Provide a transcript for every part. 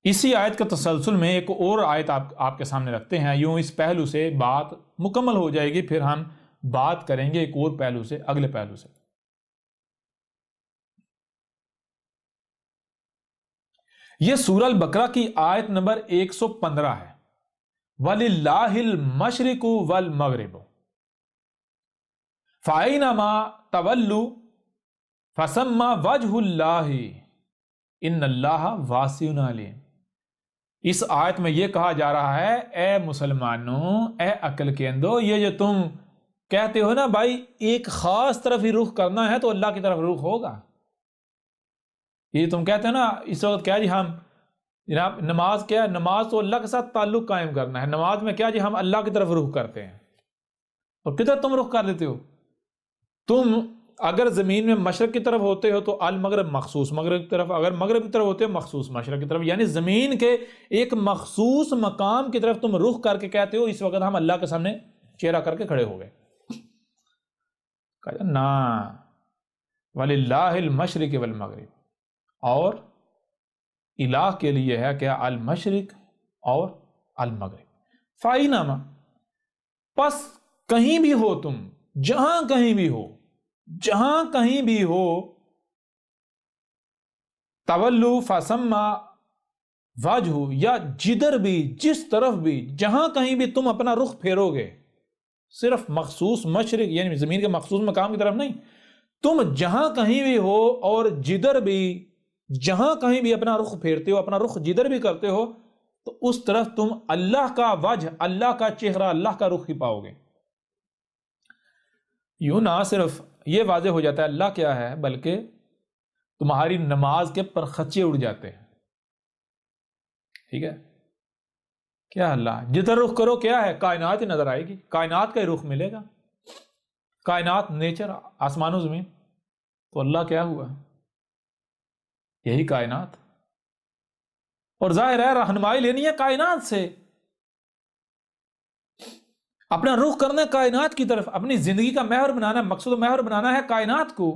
اسی آیت کا تسلسل میں ایک اور آیت آپ کے سامنے رکھتے ہیں، یوں اس پہلو سے بات مکمل ہو جائے گی، پھر ہم بات کریں گے ایک اور پہلو سے، اگلے پہلو سے۔ یہ سورہ البقرہ کی آیت نمبر 115 ہے، وَلِلَّهِ الْمَشْرِقُ وَالْمَغْرِبُ فَأَيْنَمَا تَوَلُّوا فَثَمَّ وَجْهُ اللَّهِ إِنَّ اللَّهَ وَاسِعٌ عَلِيمٌ۔ اس آیت میں یہ کہا جا رہا ہے، اے مسلمانوں، اے عقل کے اندو، یہ جو تم کہتے ہو نا بھائی ایک خاص طرف ہی رخ کرنا ہے تو اللہ کی طرف رخ ہوگا، یہ تم کہتے ہو نا اس وقت کیا جی ہم جناب نماز کیا ہے، نماز تو اللہ کے ساتھ تعلق قائم کرنا ہے، نماز میں کیا جی ہم اللہ کی طرف رخ کرتے ہیں، اور کدھر تم رخ کر لیتے ہو؟ تم اگر زمین میں مشرق کی طرف ہوتے ہو تو المغرب مخصوص مغرب کی طرف، اگر مغرب کی طرف ہوتے ہو مخصوص مشرق کی طرف، یعنی زمین کے ایک مخصوص مقام کی طرف تم رخ کر کے کہتے ہو اس وقت ہم اللہ کے سامنے چہرہ کر کے کھڑے ہو گئے۔ کہا نا وَلِلَّهِ الْمَشْرِقِ وَالْمَغْرِبِ، اور الہ کے لیے ہے کیا المشرق اور المغرب۔ فَأَيْنَمَا، پس کہیں بھی ہو تم، جہاں کہیں بھی ہو، جہاں کہیں بھی ہو، تولو فثم وجہ، یا جدھر بھی جس طرف بھی جہاں کہیں بھی تم اپنا رخ پھیرو گے، صرف مخصوص مشرق یعنی زمین کے مخصوص مقام کی طرف نہیں، تم جہاں کہیں بھی ہو اور جدھر بھی جہاں کہیں بھی اپنا رخ پھیرتے ہو، اپنا رخ جدھر بھی کرتے ہو، تو اس طرف تم اللہ کا وجہ، اللہ کا چہرہ، اللہ کا رخ ہی پاؤ گے۔ یوں نہ صرف یہ واضح ہو جاتا ہے اللہ کیا ہے، بلکہ تمہاری نماز کے پرخچے اڑ جاتے ہیں۔ ٹھیک ہے، کیا اللہ جدھر رخ کرو کیا ہے، کائنات ہی نظر آئے گی، کائنات کا ہی رخ ملے گا، کائنات، نیچر، آسمان و زمین، تو اللہ کیا ہوا، یہی کائنات، اور ظاہر ہے رہنمائی لینی ہے کائنات سے، اپنا رخ کرنا ہے کائنات کی طرف، اپنی زندگی کا محور بنانا ہے، مقصد و محور بنانا ہے کائنات کو،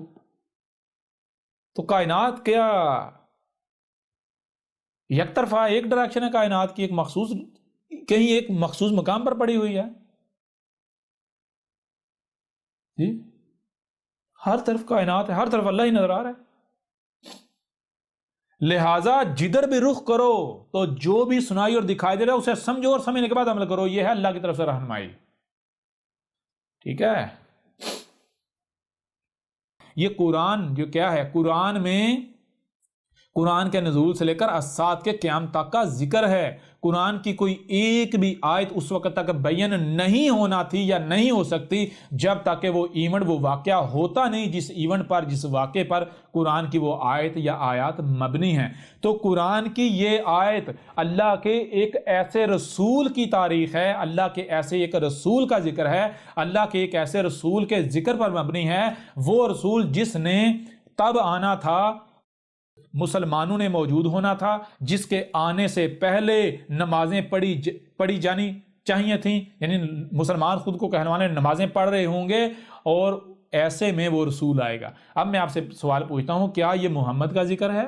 تو کائنات کیا یک طرفہ ایک ڈائریکشن ہے، کائنات کی ایک مخصوص کہیں ایک مخصوص مقام پر پڑی ہوئی ہے جی، ہر طرف کائنات ہے، ہر طرف اللہ ہی نظر آ رہا ہے، لہٰذا جدھر بھی رخ کرو تو جو بھی سنائی اور دکھائی دے رہا ہے اسے سمجھو اور سمجھنے کے بعد عمل کرو، یہ ہے اللہ کی طرف سے رہنمائی۔ ٹھیک ہے، یہ قرآن جو کیا ہے، قرآن میں قرآن کے نزول سے لے کر الساعۃ کے قیام تک کا ذکر ہے، قرآن کی کوئی ایک بھی آیت اس وقت تک بیان نہیں ہونا تھی یا نہیں ہو سکتی جب تک کہ وہ ایونٹ، وہ واقعہ ہوتا نہیں جس ایونٹ پر، جس واقعے پر قرآن کی وہ آیت یا آیات مبنی ہیں۔ تو قرآن کی یہ آیت اللہ کے ایک ایسے رسول کی تاریخ ہے، اللہ کے ایسے ایک رسول کا ذکر ہے، اللہ کے ایک ایسے رسول کے ذکر پر مبنی ہے، وہ رسول جس نے تب آنا تھا، مسلمانوں نے موجود ہونا تھا، جس کے آنے سے پہلے نمازیں پڑھی جانی چاہیے تھیں، یعنی مسلمان خود کو کہنے والے نمازیں پڑھ رہے ہوں گے، اور ایسے میں وہ رسول آئے گا۔ اب میں آپ سے سوال پوچھتا ہوں، کیا یہ محمد کا ذکر ہے؟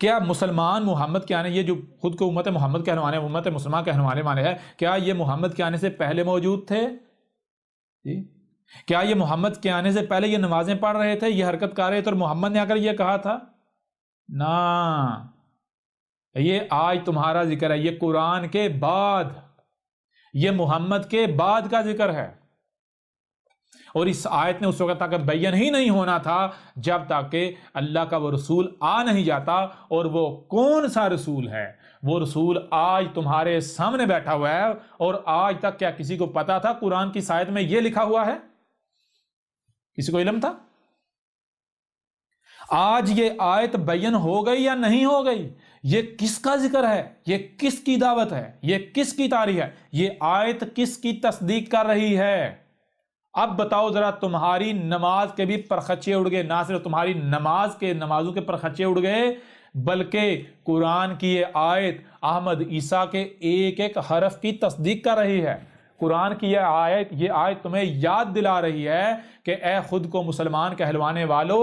کیا مسلمان محمد کے آنے، یہ جو خود کو امت محمد کہنے والے، امت مسلمان کہنے والے مانے ہیں، کیا یہ محمد کے آنے سے پہلے موجود تھے؟ جی، کیا یہ محمد کے آنے سے پہلے یہ نمازیں پڑھ رہے تھے، یہ حرکت کر رہے تھے، اور محمد نے آ کر یہ کہا تھا؟ نا، یہ آج تمہارا ذکر ہے، یہ قرآن کے بعد، یہ محمد کے بعد کا ذکر ہے، اور اس آیت نے اس وقت تک بیان ہی نہیں ہونا تھا جب تک کہ اللہ کا وہ رسول آ نہیں جاتا۔ اور وہ کون سا رسول ہے؟ وہ رسول آج تمہارے سامنے بیٹھا ہوا ہے، اور آج تک کیا کسی کو پتا تھا قرآن کی آیت میں یہ لکھا ہوا ہے؟ کسی کو علم تھا؟ آج یہ آیت بیان ہو گئی یا نہیں ہو گئی؟ یہ کس کا ذکر ہے؟ یہ کس کی دعوت ہے؟ یہ کس کی تاریخ ہے؟ یہ آیت کس کی تصدیق کر رہی ہے؟ اب بتاؤ ذرا، تمہاری نماز کے بھی پرخچے اڑ گئے، نہ صرف تمہاری نمازوں کے پرخچے اڑ گئے، بلکہ قرآن کی یہ آیت احمد عیسیٰ کے ایک ایک حرف کی تصدیق کر رہی ہے۔ قرآن کی یہ آیت تمہیں یاد دلا رہی ہے کہ اے خود کو مسلمان کہلوانے والو،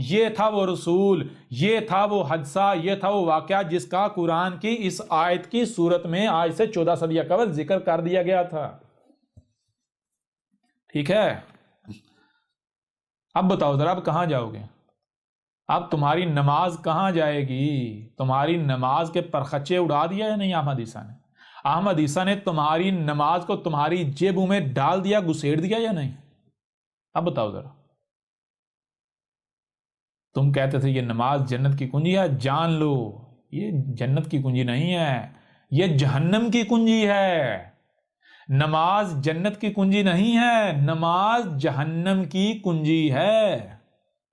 یہ تھا وہ رسول، یہ تھا وہ حادثہ، یہ تھا وہ واقعہ جس کا قرآن کی اس آیت کی صورت میں آج سے 14 صدیہ قبل ذکر کر دیا گیا تھا۔ ٹھیک ہے، اب بتاؤ ذرا، اب کہاں جاؤ گے؟ اب تمہاری نماز کہاں جائے گی؟ تمہاری نماز کے پرخچے اڑا دیا یا نہیں احمد عیسیٰ نے؟ احمد عیسیٰ نے تمہاری نماز کو تمہاری جیبوں میں ڈال دیا، گھسیڑ دیا یا نہیں؟ اب بتاؤ ذرا۔ تم کہتے تھے یہ نماز جنت کی کنجی ہے، جان لو یہ جنت کی کنجی نہیں ہے، یہ جہنم کی کنجی ہے۔ نماز جنت کی کنجی نہیں ہے، نماز جہنم کی کنجی ہے۔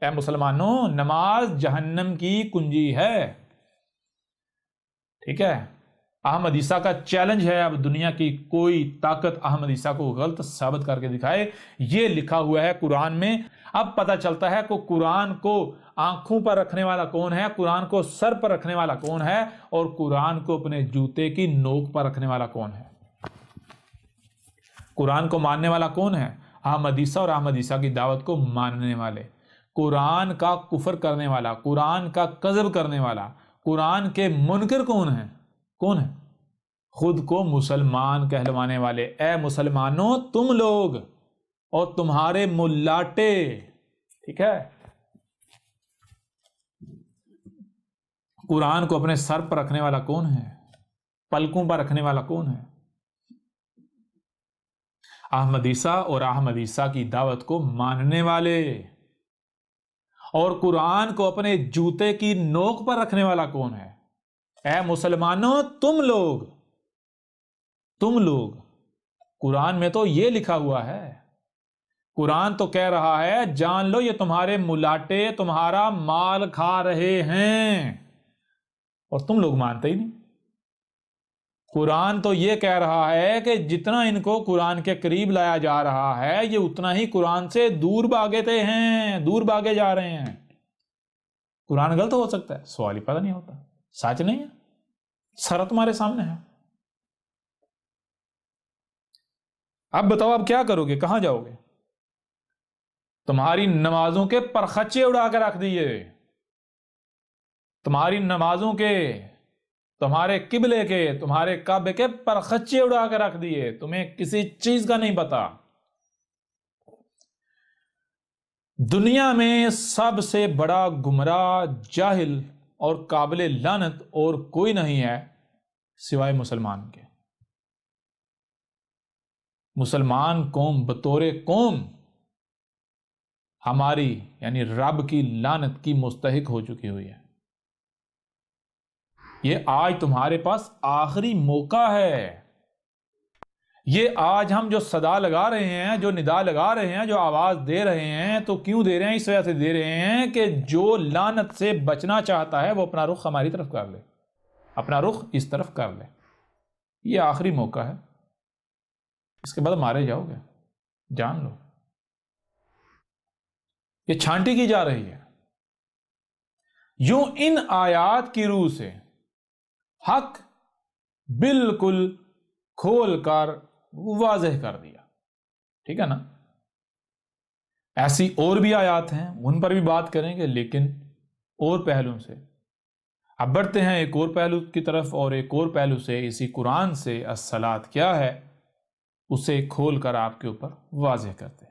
اے مسلمانوں، نماز جہنم کی کنجی ہے۔ ٹھیک ہے، احمد عیسیٰ کا چیلنج ہے، اب دنیا کی کوئی طاقت احمد عیسیٰ کو غلط ثابت کر کے دکھائے۔ یہ لکھا ہوا ہے قرآن میں۔ اب پتہ چلتا ہے کہ قرآن کو آنکھوں پر رکھنے والا کون ہے، قرآن کو سر پر رکھنے والا کون ہے، اور قرآن کو اپنے جوتے کی نوک پر رکھنے والا کون ہے۔ قرآن کو ماننے والا کون ہے؟ احمد عیسیٰ اور احمد عیسیٰ کی دعوت کو ماننے والے۔ قرآن کا کفر کرنے والا، قرآن کا کذب کرنے والا، قرآن کے منکر کون ہیں؟ کون ہے؟ خود کو مسلمان کہلوانے والے۔ اے مسلمانوں، تم لوگ اور تمہارے ملاٹے، ٹھیک ہے، قرآن کو اپنے سر پر رکھنے والا کون ہے؟ پلکوں پر رکھنے والا کون ہے؟ احمد عیسیٰ اور احمد عیسیٰ کی دعوت کو ماننے والے۔ اور قرآن کو اپنے جوتے کی نوک پر رکھنے والا کون ہے؟ اے مسلمانوں، تم لوگ۔ قرآن میں تو یہ لکھا ہوا ہے، قرآن تو کہہ رہا ہے جان لو یہ تمہارے ملاٹے تمہارا مال کھا رہے ہیں، اور تم لوگ مانتے ہی نہیں۔ قرآن تو یہ کہہ رہا ہے کہ جتنا ان کو قرآن کے قریب لایا جا رہا ہے، یہ اتنا ہی قرآن سے دور بھاگے جا رہے ہیں۔ قرآن غلط ہو سکتا ہے؟ سوال ہی پتہ نہیں ہوتا۔ سچ نہیں ہے، سر تمہارے سامنے ہے۔ اب بتاؤ، اب کیا کرو گے؟ کہاں جاؤ گے؟ تمہاری نمازوں کے پرخچے اڑا کے رکھ دیے، تمہاری نمازوں کے، تمہارے قبلے کے، تمہارے کعبے کے پرخچے اڑا کے رکھ دیے، تمہیں کسی چیز کا نہیں پتا۔ دنیا میں سب سے بڑا گمراہ، جاہل اور قابل لعنت اور کوئی نہیں ہے سوائے مسلمان کے۔ مسلمان قوم بطور قوم ہماری یعنی رب کی لعنت کی مستحق ہو چکی ہوئی ہے۔ یہ آج تمہارے پاس آخری موقع ہے۔ یہ آج ہم جو صدا لگا رہے ہیں، جو ندا لگا رہے ہیں، جو آواز دے رہے ہیں، تو کیوں دے رہے ہیں؟ اس وجہ سے دے رہے ہیں کہ جو لعنت سے بچنا چاہتا ہے وہ اپنا رخ ہماری طرف کر لے، اپنا رخ اس طرف کر لے۔ یہ آخری موقع ہے، اس کے بعد مارے جاؤ گے، جان لو۔ یہ چھانٹی کی جا رہی ہے۔ یوں ان آیات کی روح سے حق بالکل کھول کر واضح کر دیا، ٹھیک ہے نا؟ ایسی اور بھی آیات ہیں، ان پر بھی بات کریں گے، لیکن اور پہلوؤں سے۔ اب بڑھتے ہیں ایک اور پہلو کی طرف، اور ایک اور پہلو سے اسی قرآن سے الصلاۃ کیا ہے اسے کھول کر آپ کے اوپر واضح کرتے ہیں۔